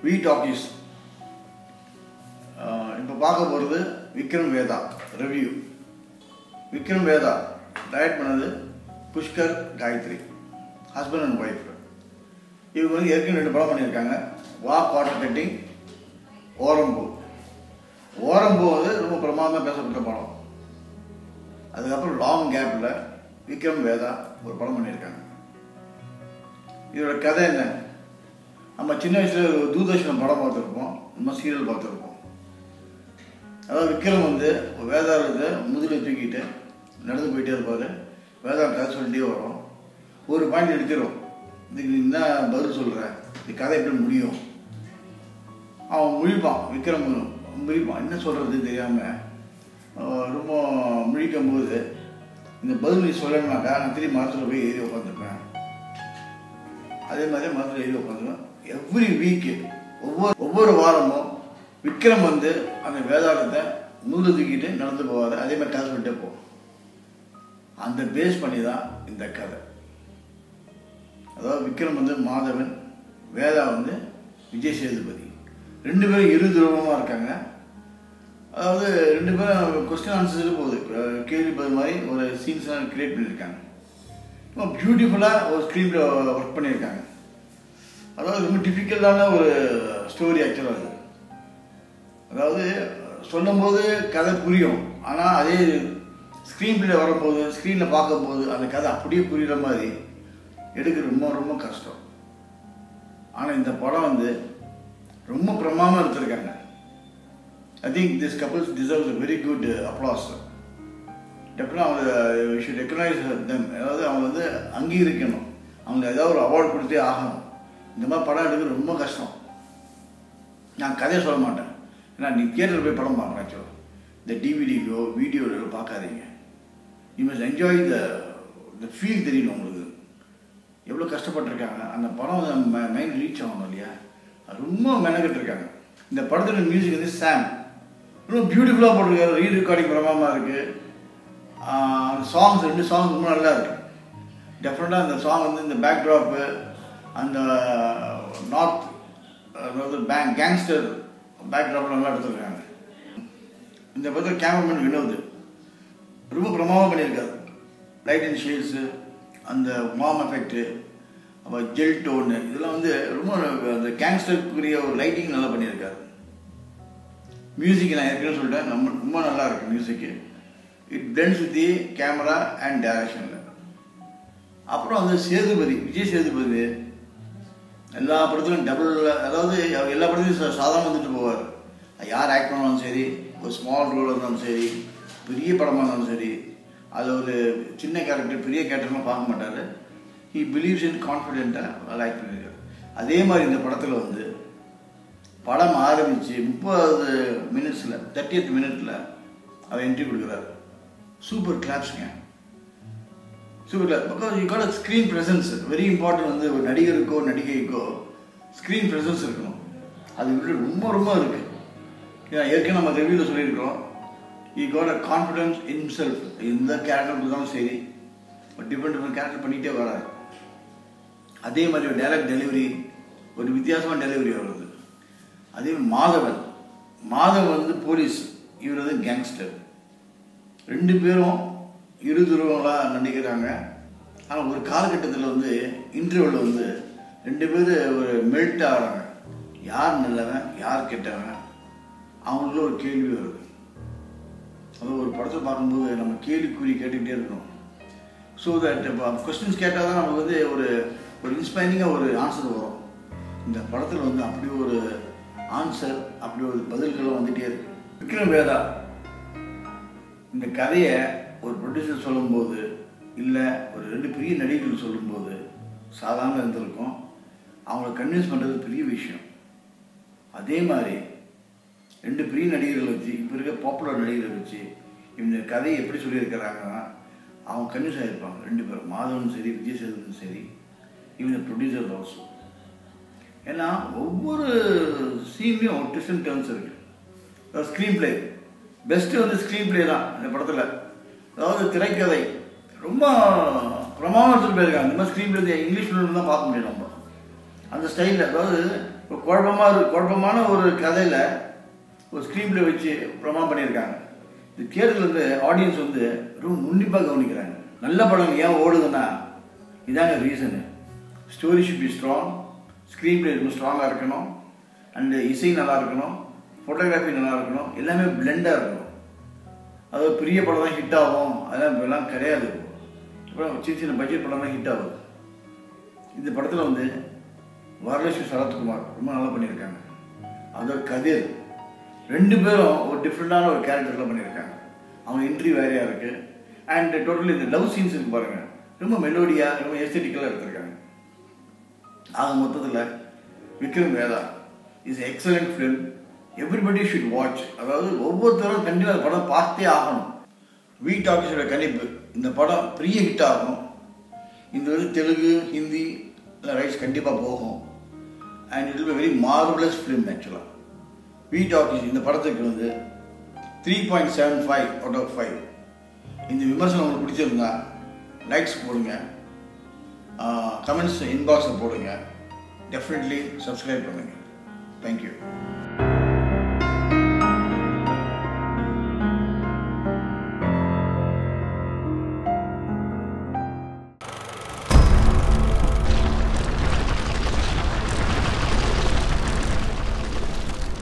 We talkies இப்போ பார்க்க போகிறது விக்ரம் வேதா ரிவ்யூ. விக்ரம் வேதா டைரக்ட் பண்ணது Pushkar Gayathri, husband and wife. இவங்க வந்து ஏற்கனவே 2 படம் பண்ணியிருக்காங்க. வா காட்டர் கட்டிங், ஓரம்பூ. ஓரம்பூ வந்து ரொம்ப பிரமாதமாக பேசப்பட்ட படம். அதுக்கப்புறம் லாங் கேப்பில் விக்ரம் வேதா ஒரு படம் பண்ணியிருக்காங்க. இதோட கதை என்ன? நம்ம சின்ன வயசில் தூர்தர்ஷன் படம் பார்த்துருப்போம், நம்ம சீரியல் பார்த்துருப்போம். அதாவது விக்ரம் வந்து வேதாளத்தை முதுகில் தூக்கிட்டு நடந்து போயிட்டே இருப்பார். வேதாள கதை சொல்லிட்டே வரும். ஒரு பாயிண்ட் எடுத்துடும், இதுக்கு நீ என்ன பதில் சொல்கிற, இந்த கதை எப்படி முடியும். அவன் முழிப்பான், விக்ரம் முழிப்பான், என்ன சொல்கிறது தெரியாமல் ரொம்ப முழிக்கும் போது இந்த பதில் நீ சொல்லணுனாக்கா நான் திரும்பி மரத்தில் போய் ஏறி உட்காந்துருப்பேன். அதே மாதிரி மரத்தில் ஏறி உட்காந்துருவேன். எவ்ரி வீக்கு ஒவ்வொரு வாரமும் விக்ரம் வந்து அந்த வேதாளத்தை நூறு தூக்கிட்டு நடந்து போவார். அதே மாதிரி கதை சொல்லிட்டே போவோம். அந்த பேஸ் பண்ணி தான் இந்த கதை. அதாவது விக்ரம் வந்து மாதவன், வேதா வந்து விஜய் சேதுபதி. 2 பேரும் இரு துருவமாக இருக்காங்க. அதாவது 2 பேரும் கொஸ்டின் ஆன்சர்ஸில் போகுது, கேள்வி பதில் மாதிரி ஒரு சீன்ஸ்லாம் கிரியேட் பண்ணியிருக்காங்க. ரொம்ப பியூட்டிஃபுல்லாக ஒரு ஸ்க்ரீனில் ஒர்க் பண்ணியிருக்காங்க. அதாவது ரொம்ப டிஃபிகல்ட்டான ஒரு ஸ்டோரி ஆக்சுவலாக அது. அதாவது சொல்லும்போது கதை புரியும், ஆனால் அதே ஸ்க்ரீன் பிளே வரும்போது ஸ்க்ரீனில் பார்க்கும்போது அந்த கதை அப்படியே புரிகிற மாதிரி எடுக்க ரொம்ப ரொம்ப கஷ்டம். ஆனால் இந்த படம் வந்து ரொம்ப பிரமாதமாக எடுத்திருக்காங்க. I think this couple deserves a very good applause. Definitely அவங்க we should recognize them. அதாவது அவங்க வந்து அங்கீகரிக்கணும், அவங்க ஏதாவது ஒரு அவார்டு கொடுத்தே ஆகணும். இந்த மாதிரி படம் எடுக்கிறது ரொம்ப கஷ்டம். நான் கதையை சொல்ல மாட்டேன், ஏன்னா நீ தியேட்டரில் போய் படம் பார்க்கணும். ஆக்சுவலாக இந்த டிவிடியோ வீடியோவில் பார்க்காதீங்க. You must enjoy the feel. தெரியணும் உங்களுக்கு எவ்வளோ கஷ்டப்பட்டுருக்காங்க. அந்த படம் வந்து மைண்ட் ரீச் ஆகணும் இல்லையா, அது ரொம்ப மெனக்கிட்டுருக்காங்க. இந்த படத்தோட மியூசிக் வந்து சாம் ரொம்ப பியூட்டிஃபுல்லாக போட்டிருக்காரு. ரீரெக்கார்டிங் பிரமாதமாக இருக்குது. சாங்ஸ் 2 சாங்ஸ் ரொம்ப நல்லா இருக்குது. டெஃபினட்டாக அந்த சாங் வந்து இந்த பேக்ட்ராப்பு, அந்த நார்த் அதாவது கேங்ஸ்டர் பேக்ட்ராப் நல்லா எடுத்துருக்காங்க. இந்த படத்தில் கேமராமேன் வினோத் ரொம்ப பிரமாதமாக பண்ணியிருக்காரு. லைட் அண்ட் ஷேட்ஸு, அந்த வார்ம் எஃபெக்ட்டு, அப்புறம் ஜெல் டோனு, இதெல்லாம் வந்து ரொம்ப அந்த கேங்ஸ்டருக்குரிய ஒரு லைட்டிங் நல்லா பண்ணியிருக்காரு. மியூசிக் நான் ஏற்கனவே சொல்லிட்டேன், ரொம்ப நல்லா இருக்குது music. It blends with the camera and டைரக்ஷனில். அப்புறம் வந்து சேதுபதி, விஜய் சேதுபதி எல்லா படத்துலையும் டபுள், அதாவது எல்லா படத்துலையும் சாதாரண வந்துட்டு போவார். யார் ஆக்ட் பண்ணாலும் சரி, ஒரு ஸ்மால் ரோல் இருந்தாலும் சரி, பெரிய படமாக இருந்தாலும் சரி, அது ஒரு சின்ன கேரக்டர் பெரிய கேரக்டர்லாம் பார்க்க மாட்டார். ஹி பிலீவ்ஸ் இன் கான்ஃபிடென்ட்டாக ஆக்ட் பண்ணியிருக்காரு. அதே மாதிரி இந்த படத்தில் வந்து படம் ஆரம்பித்து 30 மினிட்ஸில் 30th மினிட்ல அவர் என்ட்ரி கொடுக்குறாரு. சூப்பர் கிளாப்ஸுங்க, super clap. Because you got a screen presence. Very important. வந்து ஒரு நடிகருக்கோ நடிகைக்கோ ஸ்க்ரீன் ப்ரெசன்ஸ் இருக்கணும். அது ரொம்ப ரொம்ப இருக்குது. ஏன்னா ஏற்கனவே நம்ம ரிவ்யூவில் சொல்லியிருக்கிறோம், ஈ got a confidence in self. எந்த கேரக்டர் இருந்தாலும் சரி, டிஃப்ரெண்ட் கேரக்டர் பண்ணிகிட்டே வராது. அதே மாதிரி ஒரு டைரக்ட் டெலிவரி, ஒரு வித்தியாசமான டெலிவரி வருது. அதே மாதவன் வந்து போலீஸ், இவர் வந்து கேங்ஸ்டர். 2 பேரும் இரு துருவங்களாக நடிக்கிறாங்க. ஆனால் ஒரு காலகட்டத்தில் வந்து இன்டர்வியூவில் வந்து 2 பேர் ஒரு மெல்ட் ஆகிறாங்க. யார் நல்லவன் யார் கெட்டவன், அவங்களுக்குள்ள ஒரு கேள்வி வருது. அது ஒரு படத்தை பார்க்கும்போது நம்ம கேள்விக்குறி கேட்டுக்கிட்டே இருக்கணும். ஸோ தட் கொஸ்டின்ஸ் கேட்டால் தான் நமக்கு வந்து ஒரு இன்ஸ்பைரிங்காக ஒரு ஆன்சர் வரும். இந்த படத்தில் வந்து அப்படி ஒரு ஆன்சர், அப்படி ஒரு பதில்களும் வந்துகிட்டே இருக்கு. விக்ரம் வேதா இந்த கதையை ஒரு ப்ரொடியூசர் சொல்லும்போது, இல்லை ஒரு 2 பெரிய நடிகர்கள் சொல்லும்போது சாதாரண இருந்திருக்கும். அவங்கள கன்வின்ஸ் பண்ணுறது பெரிய விஷயம். அதே மாதிரி 2 பெரிய நடிகர்களை வச்சு, இப்போ இருக்க பாப்புலர் நடிகர்களை வச்சு இந்த கதையை எப்படி சொல்லியிருக்கிறாங்கன்னா அவங்க கன்வின்ஸ் ஆகியிருப்பாங்க. 2 பேரும், மாதவனும் சரி விஜய் சேதுபதியும் சரி, இவங்க ப்ரொடியூசர் ஆல்சோ. ஏன்னா ஒவ்வொரு சீன்லேயும் ஒரு ட்விஸ்ட் அண்ட் டர்ன்ஸ் இருக்குது. ஸ்க்ரீன் பிளே பெஸ்ட்டு வந்து ஸ்க்ரீன் பிளே தான் இந்த படத்தில். அதாவது திரைக்கதை ரொம்ப பிரமாதம் எடுத்துகிட்டு போயிருக்காங்க. இந்த மாதிரி ஸ்க்ரீன் பிளே இங்கிலீஷ் ஃபிலிம் தான் பார்க்க முடியும் நம்ம அந்த ஸ்டைலில். அதாவது இப்போ குழப்பமான ஒரு கதையில் ஒரு ஸ்க்ரீன் வச்சு பிரமாணம் பண்ணியிருக்காங்க. இது கேரளத்தில் ஆடியன்ஸ் வந்து ரொம்ப உன்னிப்பாக கவனிக்கிறாங்க. நல்ல படம் ஏன் ஓடுதுன்னா இதாங்க reason. Story should be strong, screen play ரொம்ப ஸ்ட்ராங்காக இருக்கணும், அண்டு இசை நல்லா இருக்கணும், ஃபோட்டோகிராஃபி நல்லா இருக்கணும், எல்லாமே பிளெண்டாக இருக்கணும். அது பெரிய படம் தான் ஹிட் ஆகும் அதெல்லாம் இப்போலாம் கிடையாது. இப்போ சின்ன பட்ஜெட் படம் தான் ஹிட் ஆகுது. இந்த படத்தில் வந்து வரலட்சுமி சரத்குமார் ரொம்ப நல்லா பண்ணியிருக்காங்க. அதோட கதிர் ரெண்டு பேரும் ஒரு டிஃப்ரெண்டான ஒரு கேரக்டரில் பண்ணியிருக்காங்க. அவங்க என்ட்ரி வேறையாக இருக்குது. அண்ட் டோட்டலி இந்த லவ் சீன்ஸ் இருக்கு பாருங்கள், ரொம்ப மெலோடியாக ரொம்ப எஸ்தெட்டிக்கலாக எடுத்திருக்காங்க. ஆக மொத்தத்தில் Vikram Vedha is excellent film. Everybody should watch. அதாவது ஒவ்வொருத்தரும் கண்டிப்பாக அந்த படம் பார்த்தே ஆகணும். வி டாக்கீஸோட கணிப்பு இந்த படம் பெரிய ஹிட் ஆகும். இந்த வந்து தெலுங்கு ஹிந்தி ரைட்ஸ் கண்டிப்பாக போகும். And it will be very marvellous film. ஆக்சுவலாக வி டாக்கீஸ் இந்த படத்துக்கு வந்து 3.75 அவுட் ஆஃப் 5. இந்த விமர்சனம் உங்களுக்கு பிடிச்சிருந்தா லைக்ஸ் போடுங்க, கமெண்ட்ஸ் இன்பாக்ஸில் போடுங்க, டெஃபினெட்லி சப்ஸ்கிரைப் பண்ணுங்கள். தேங்க்யூ.